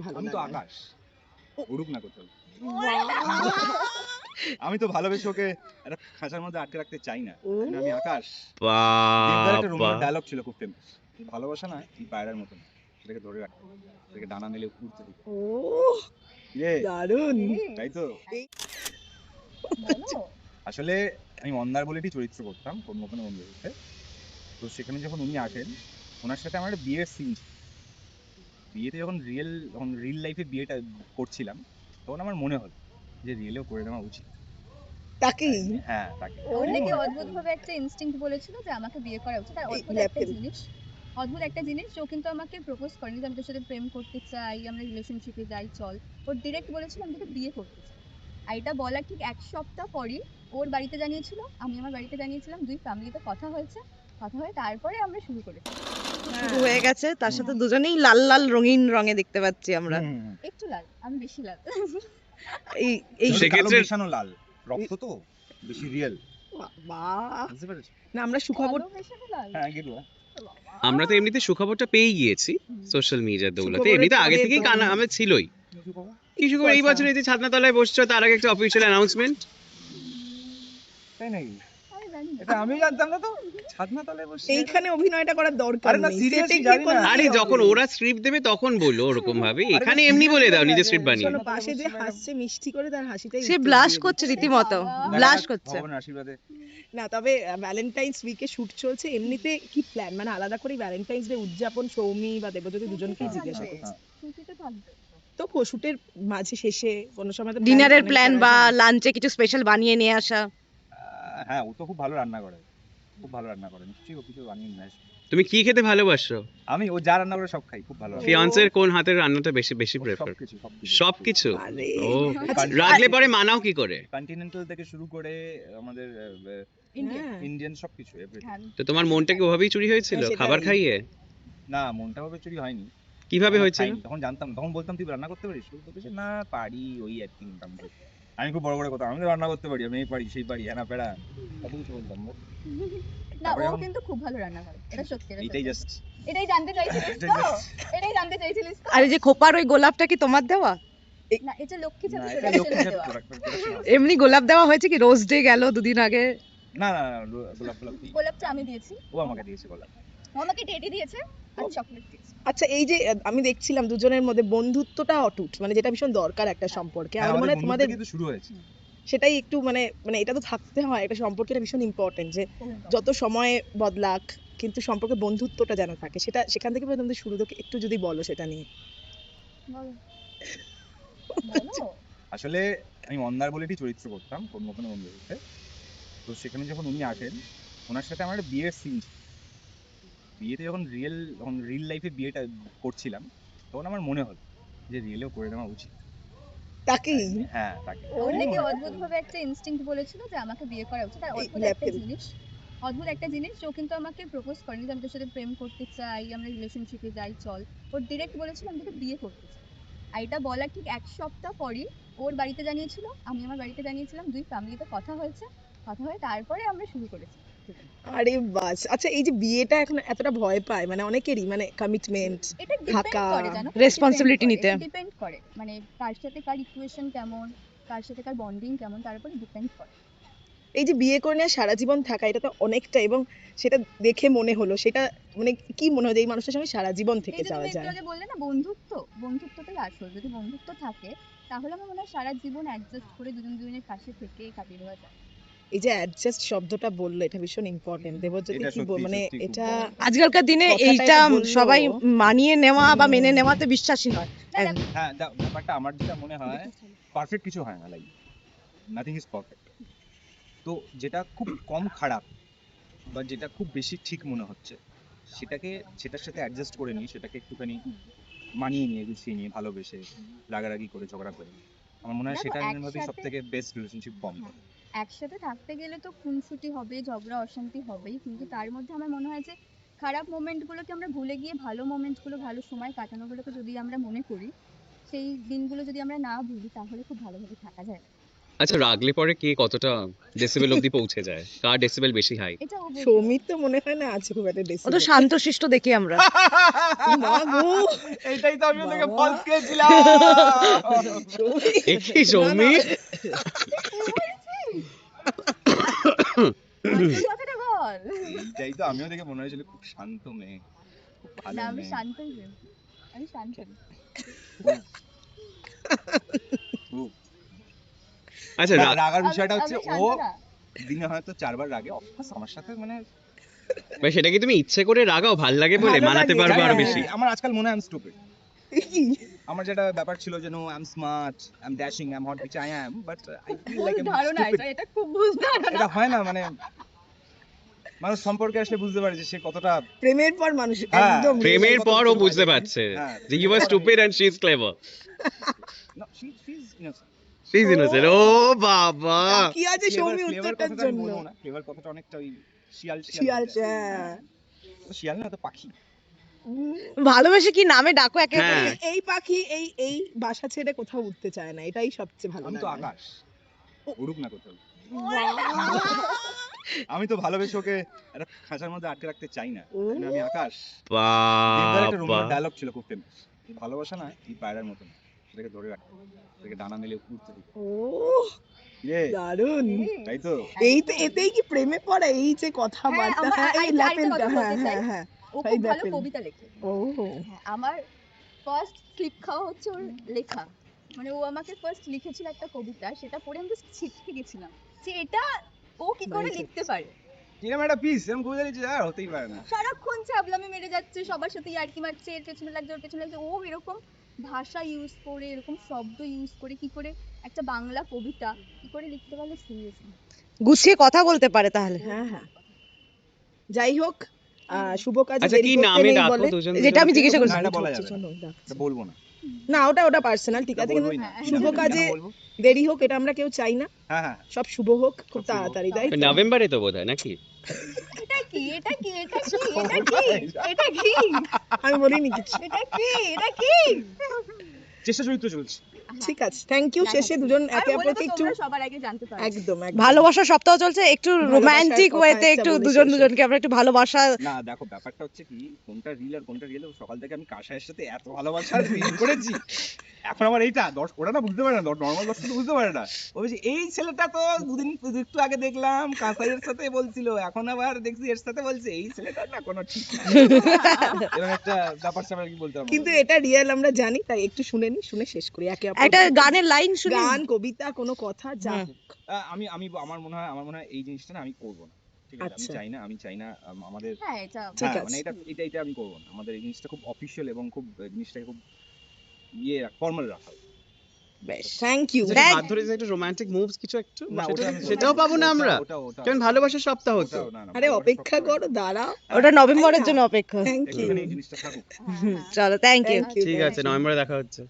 ভালো আমি তো লাগে? আকাশ, উড়ুক না কোথাও। বাহ! আমি তো ভালোবেসে ওকে একটা খাঁচার মধ্যে আটকে রাখতে চাই না। ও! তাই না, আমি আকাশ। দেবদার একটা বাবা রোমিওর ডায়লগ ছিল খুব ফেমাস। ভালোবাসা না এই পায়রার মতন, সেটাকে ধরে রাখতে হবে, সেটাকে ডানা মেলে উড়তে দিতে হবে। ওহ! ইয়ে, দারুণ! তাই তো। এই বলো। আসলে আমি মন্দার বলেটি চরিত্র করতাম কোন গোপনে বন্ধুতে। তো সেখানে যখন উনি আসেন, ওনার সাথে আমার একটা বিয়ের সিন। বিয়েতে যখন রিয়েল লাইফে বিয়েটা করছিলাম, তখন আমার মনে হলো যে রিয়েলেও করে নেওয়া উচিত। তাকেই? হ্যাঁ, তাকে। ও! অনেকে অদ্ভুতভাবে একটা ইনস্টিংক্ট বলেছিল যে আমাকে বিয়ে করা উচিত। আর এই অদ্ভুত একটা ল্যাপেল। জিনিস, ও কিন্তু আমাকে প্রপোজ করেনি যে আমি তোর সাথে প্রেম করতে চাই, আমরা রিলেশনশিপে যাই চল। ও ডিরেক্ট বলেছিল আমি তোকে বিয়ে করতে চাই। আর এটা বলার ঠিক ১ সপ্তাহ পরই ওর বাড়িতে জানিয়েছিল, আমি আমার বাড়িতে জানিয়েছিলাম। ২ ফ্যামিলিতে কথা হয়েছে। কথা হয়ে তারপরে আমরা শুরু করেছি। শুরু হয়ে গেছে, তার সাথে হুম। দুজনেই লাল লাল রঙিন রঙে দেখতে পাচ্ছি আমরা। হুম, হুম, হুম। একটু লাল, আমি বেশি লাল। এই এই কালো সেক্ষেত্রে মেশানো লাল, রক্ত তো বেশি রিয়েল, বাহ! বুঝতে পেরেছো? না আমরা সুখবর কালো মেশানো লাল। হ্যাঁ, গেরুয়া। বাবা! আমরা তো এমনিতে সুখবরটা পেয়ে গিয়েছি হুম। সোশ্যাল মিডিয়ার দৌলতে। সুখবরের এমনিতে আগে পরে থেকেই তো কানা আমার ছিলই। কিছু খবর? কিছু করে এই আচ্ছা। বছর এই যে ছাদনাতলায় বসছো, তার আগে একটা অফিসিয়াল অ্যানাউন্সমেন্ট। তাই নাকি? আমি জানি না। এটা আমি জানতাম না তো। ছাদনা তলায় বসে এইখানে অভিনয়টা করার দরকার আরে না, নেই। seriously সেটে গিয়ে জানি না। করলেই আরে হবে। যখন ওরা স্ক্রিপ্ট দেবে তখন বললো ওরকম ভাবে, আরে না, এখানে এমনি বলে seriously দাও জানি না নিজের যে স্ক্রিপ্ট বানিয়ে। শোনো, ছাদনা তলায় পাশে যে বসে ম্যাডাম। হাসছে মিষ্টি করে তার হাসিটাই সে উত্তর ব্লাশ দিয়ে করছে দিচ্ছে। রীতিমতো, বাবা। ব্লাশ দেখা যাক, করছে। ভগবানের আশীর্বাদে। না তবে ভ্যালেন্টাইন্স উইকে শুট চলছে, এমনিতে কি প্ল্যান, মানে আলাদা করে ভ্যালেন্টাইন্স ডে উদযাপন সৌমি বা দেবজ্যোতি দুজনকেই হ্যাঁ, জিজ্ঞাসা হ্যাঁ, করছি। হ্যাঁ। ছুটিতে থাকবে। তো শুটের মাঝে শেষে কোনো সময় তো ডিনারের plan প্ল্যান করা বা যায়। লাঞ্চে কিছু স্পেশাল বানিয়ে নিয়ে আসা। হ্যাঁ, ও তো খুব ভালো রান্না করে। খুব ভালো রান্না করে। নিশ্চয়ই ও কিছু বানিয়ে নিয়ে আসবে। তুমি কি খেতে ভালোবাসো? আমি ও যা রান্না করে সব খাই, খুব ভালো রান্না করে। ফিয়ান্সের কোন হাতের রান্নাটা বেশি বেশি ও প্রেফার? সবকিছু। সবকিছু? আরে ও, আচ্ছা, রাঁধলে পরে মানাও কি করে? কন্টিনেন্টাল থেকে শুরু করে আমাদের ইন্ডিয়ান। হ্যাঁ, ইন্ডিয়ান সবকিছু, এভরিথিং। হ্যাঁ। তো তোমার মনটা কি ওভাবেই চুরি হয়েছিল হ্যাঁ, খাবার সেটাই। খাইয়ে? না, মনটা ভাবে চুরি হয়নি। কিভাবে তখন আর হয়েছিল? খাইনি। তখন জানতাম, তখন বলতাম তুই রান্না করতে পারিস? ও বলছে না পারি, ওই আর কি মোটামুটি। আমি খুব বড় কথা, আমি তো রান্না করতে পারি, আমি এই পারি সেই পারি, হ্যানা প্যারা কত কিছু বলতাম। না, তারপরে ও যখন কিন্তু খুব ভালো রান্না করে। এটা সত্যি, এটা এইটাই সত্যি। জাস্ট এটাই জানতে চাইছিলিস এটাই তো? জাস্ট এটাই জানতে চাইছিলিস তো? আর এই যে খোপার ওই গোলাপটা কি তোমার দেওয়া? না, এটা লক্ষ্মী না, ছাপি এটা লক্ষ্মী প্রোডাকশনের সাথে দেওয়া। প্রোডাকশন। এমনি গোলাপ দেওয়া হয়েছে কি? রোজ ডে গেল দুদিন আগে। না না না, গোলাপ ফোলাপ দিই। গোলাপটা আমি দিয়েছি। ও আমাকে দিয়েছে গোলাপ। ও আমাকে টেডি দিয়েছে আর চকলেট দিয়েছে। আচ্ছা এই যে আমি দেখছিলাম দুজনের মধ্যে বন্ধুত্বটা অটুট, মানে যেটা ভীষণ দরকার একটা সম্পর্কে। হ্যাঁ, আমার মনে আমাদের হয় বন্ধুত্ব তোমাদের কিন্তু শুরু হয়েছে। সেটাই একটু মানে এটা তো থাকতে হয়, একটা সম্পর্কের ভীষণ ইম্পর্টেন্ট যে খুব important। যত সময় বদলাক কিন্তু সম্পর্কে বন্ধুত্বটা যেন থাকে, সেটা সেখান থেকে তোমাদের শুরু থেকে একটু যদি বলো সেটা নিয়ে। বলো। বলো। আসলে আমি মন্দার বলেটি চরিত্র করতাম কোন গোপনে বন্ধুতে। তো সেখানে যখন উনি আসেন, ওনার সাথে আমার একটা বিয়ের সিন। বিয়েতে যখন রিয়েল লাইফে বিয়েটা করছিলাম, তখন আমার মনে হলো যে রিয়েলেও করে নেওয়া উচিত। তাকেই? হ্যাঁ, তাকে। ও! অনেকে অদ্ভুতভাবে একটা ইনস্টিংক্ট বলেছিল যে আমাকে বিয়ে করা উচিত। আর এই অদ্ভুত একটা ল্যাপেল। জিনিস, ও কিন্তু আমাকে প্রপোজ করেনি যে আমি তোর সাথে প্রেম করতে চাই, আমরা রিলেশনশিপে যাই চল। ও ডিরেক্ট বলেছিল আমি তোকে বিয়ে করতে চাই। আর এটা বলার ঠিক ১ সপ্তাহ পরই ওর বাড়িতে জানিয়েছিল, আমি আমার বাড়িতে জানিয়েছিলাম। ২ ফ্যামিলিতে কথা হয়েছে। কথা হয়ে তারপরে আমরা শুরু করেছি দুজনে। আরে বাস! আচ্ছা এই যে বিয়েটা এখন এতটা ভয় পায়, মানে অনেকেরই, মানে কমিটমেন্ট এটা ডিপেন্ড থাকা। করে, জানো তো? রেসপন্সিবিলিটি নিতে। এটা ডিপেন্ড করে। মানে কার সাথে কার ইকুয়েশন কেমন, কার সাথে কার বন্ডিং কেমন, তার উপরে ডিপেন্ড করে। এই যে বিয়ে করে নিয়ে সারা জীবন থাকা, এটা তো অনেকটা, এবং সেটা দেখে মনে হলো সেটা, মানে কি মনে হয় যে এই মানুষটার সঙ্গে সারা জীবন থেকে এই যে যাওয়া তুমি একটু যায়? আগে বললে না বন্ধুত্ব, বন্ধুত্বটাই আসল। যদি বন্ধুত্ব থাকে তাহলে আমার মনে হয় সারা জীবন অ্যাডজাস্ট করে দুজন দুজনের পাশে থেকে কাটিয়ে দেওয়া যায়। এই যে অ্যাডজাস্ট শব্দটা বললে এটা ভীষণ ইম্পর্টেন্ট। দেবজ্যোতি এটা কি সত্যি মানে সত্যি খুব এটা আজকালকার দিনে কথাটা এইটা এটা বললো। সবাই মানিয়ে নেওয়া বা মেনে হুম। নেওয়াতে বিশ্বাসী নয়। না, দেখো, হ্যাঁ, ব্যাপারটা আমার যেটা মনে হয়, পারফেক্ট কিছু হয় না লাইফ, নাথিং ইজ পারফেক্ট। তো যেটা খুব কম খারাপ বা যেটা খুব বেশি ঠিক মনে হচ্ছে, সেটার সাথে অ্যাডজাস্ট করে নিই, সেটাকে একটুখানি মানিয়ে নিয়ে, গুছিয়ে নিয়ে, ভালোবেসে, রাগারাগি করে, ঝগড়া করে, আমার মনে হয় দেখো সেটা ভাবে সব একসাথে, থেকে বেস্ট রিলেশনশিপ ফর্ম হ্যাঁ, করে। একসাথে থাকতে গেলে তো খুনসুটি হবে, ঝগড়া অশান্তি হবেই, কিন্তু তার মধ্যে আমার মনে হয় যে খারাপ মোমেন্ট গুলোকে আমরা ভুলে গিয়ে ভালো মোমেন্ট গুলো, ভালো সময় কাটানোগুলোকে যদি আমরা মনে করি, সেই দিনগুলো যদি আমরা না ভুলি তাহলে খুব ভালোভাবে থাকা যায়। আচ্ছা রাগলে পরে কে কতটা ডেসিবেল অবধি পৌঁছে যায়, কার ডেসিবেল বেশি হাই? এটা ও বলবে। সৌমির তো মনে হয় না আছে খুব একটা ও তো ডেসিবেল। শান্তশিষ্ট দেখি আমরা। মা গো, এইটাই তো আমি তোকে বাবা। ফলস খেয়েছিলাম। সৌমি। এ কি সৌমি? আসল কথাটা বল। এইটাই তো আমিও দেখে মনে হয়েছিল খুব শান্ত মেয়ে, খুব ভালো না আমি মেয়ে। শান্তই মেয়ে। আমি শান্ত। খুব। আচ্ছা না, রাগার বিষয়টা আমি হচ্ছে ও শান্ত না। দিনে হয়তো 4 বার রাগে, অফকোর্স আমার সাথে মানে ভাই সেটা কি তুমি ইচ্ছে করে রাগাও ভাল লাগে বলে, ভালো মানাতে লাগে, পারবো আরো হ্যাঁ। বেশি? আমার আজকাল মনে হয় আমি স্টুপিড। কি? আমার যেটা ব্যাপার ছিল যে no I am smart, I am dashing, I am hot, which I am, but I feel ভুল like I'm ধারণা stupid. এটা খুব ভুল ধারণা। এটা হয় না, মানে মানুষ সম্পর্কে আসলে বুঝতে পারে যে সে কতটা প্রেমের পর মানুষ হ্যাঁ, একদম প্রেমের কত পর ও কিছু বুঝতে বাজে। পারছে হ্যাঁ, যে you are stupid and she is clever. No, she's innocent. She is innocent. ও বাবা, কি আছে Flavor- সৌমি flavor উত্তরটার কথাটা আমি জন্য? বলবো না, flavor কথাটা অনেকটা ওই শিয়াল শিয়াল, বোঝায়। হ্যাঁ। তো শিয়াল না, তো পাখি। ভালোবেসে কি নামে ডাকো একে একে? হ্যাঁ। এই পাখি এই বাসা ছেড়ে কোথাও উঠতে চায় না, এটাই সবচেয়ে ভালো আমি তো লাগে। আকাশ, উড়ুক না কোথাও। বাহ! আমি তো ভালোবেসে ওকে একটা খাঁচার মধ্যে আটকে রাখতে চাই না, ও। মানে আমি আকাশ। দেবদার একটা বাবা। রোমিও ডায়লগ ছিল খুব ফেমাস, ভালোবাসা না এই পায়রার মতন, এটাকে ধরে রাখতে হবে, এটাকে ডানা মেলে উড়তে দিতে হবে। ও ইয়ে, দারুণ। তাই তো। এই তো এতেই কি প্রেমে পড়ে, এই যে কথাবার্তা, আমার হ্যাঁ, এই আরেকটা ল্যাপেলটা, কথা হ্যাঁ বলতে চাই। হ্যাঁ হ্যাঁ। ও এই খুব ভালো ব্যাপেল। কবিতা লেখে। ও হ্যাঁ, আমার ফার্স্ট স্লিপ খাওয়া হচ্ছে ওর লেখা। মানে ও আমাকে ফার্স্ট লিখেছিল একটা কবিতা, সেটা পড়ে আমি জাস্ট ছিটকে গেছিলাম যে এটা ও কি করে Nice. লিখতে পারে। এরকম একটা পিস এরকম কবিতা লিখছে, আর হতেই পারে না। সারাক্ষণ চাবলামি মেরে যাচ্ছে, সবার সাথে ইয়ার্কি মারছে, এর পেছনে লাগছে ওর পেছনে লাগছে, ও এরকম ভাষা ইউজ করে, এরকম শব্দ ইউজ করে কি করে একটা বাংলা কবিতা কি করে লিখতে পারলে সিরিয়াসলি। গুছিয়ে কথা বলতে পারে তাহলে। হ্যাঁ হ্যাঁ। যাই হোক, শুভ কাজে আচ্ছা দেরি কি করতে নামে নেই ডাকো বলে। দুজন যেটা আমি দুজনকে? জিজ্ঞাসা না, করছি। এটা বলা যাবে না। শোনো, ডাক। এটা বলবো না, না ওটা পার্সোনাল, ঠিক এটা আছে, কিন্তু বলবোই না। শুভ কেন কাজে বলবো? দেরি হোক এটা আমরা কেউ চাই না, হ্যাঁ হ্যাঁ, সব শুভ হোক খুব সব শুভ হোক। তাড়াতাড়ি, তাই তো? নভেম্বরে তো বোধহয় নাকি? এটা কি এটা কি এটা কি এটা কি এটা কি আমি বলিনি কিছু। এটা কি এটা কি। চেষ্টা চরিত্র চলছে। ঠিক আছে, থ্যাংক ইউ। শেষে দুজন আর একে বলে তো অপরকে একটু তোমরা সবার আগে জানতে পারো। একদম একদম। ভালোবাসার সপ্তাহ চলছে, একটু ভালোবাসার রোমান্টিক কথা ওয়েতে একটা একটু বলে দুজন শেষ। দুজনকে আমরা একটু ভালোবাসা। না দেখো, ব্যাপারটা হচ্ছে কি, কোনটা রিল আর কোনটা রিয়েল, সকাল থেকে আমি কাশায়ের সাথে এত ভালোবাসার রিল করেছি, এখন আমার এইটা ওরা না বুঝতে পারে না, নর্মাল দর্শক তো বুঝতে পারে না। ও বলছে এই ছেলেটা তো একটু আগে দেখলাম কাসাইয়ের সাথে বলছিল, এখন আবার দেখছি এর সাথে বলছে, এই ছেলেটা না কোনো ঠিক না। এরকম একটা ব্যাপার স্যাপার কি বলতে হবে। কিন্তু এটা রিয়েল আমরা জানি, তাই একটু শুনে নি, শুনে শেষ করি একে অপর। একটা গানের লাইন শুনি। গান, কবিতা, কোনো কথা যা হুম। হোক। আমি আমি আমার মনে হয় এই জিনিসটা না আমি করব না, ঠিক আছে? আচ্ছা। আমি চাই না আমাদের, হ্যাঁ এটা ঠিক হ্যাঁ, আছে। মানে এটা আমি করব না। আমাদের এই জিনিসটা খুব অফিশিয়াল এবং খুব জিনিসটাকে খুব ফর্মাল রাখা উচিত। বেশ, থ্যাংক ইউ। আচ্ছা, Thank- হাত ধরে যে একটু রোমান্টিক মুভস কিছু একটু, না, সেটা- ওটা আমি সেটাও বলবো না। পাবো না আমরা? ওটা কেন ভালোবাসার সপ্তাহ তো। ওটাও না, না, আরে ভালোবাসার অপেক্ষা সপ্তাহ করো, দাঁড়াও। হ্যাঁ, ওটা নভেম্বরের তাই না? জন্য অপেক্ষা। Thank you. একটুখানি এই জিনিসটা থাকুক। হ্যাঁ, হ্যাঁ। চলো, থ্যাংক ইউ। Thank you, ঠিক thank আছে, you. নভেম্বরে দেখা হচ্ছে।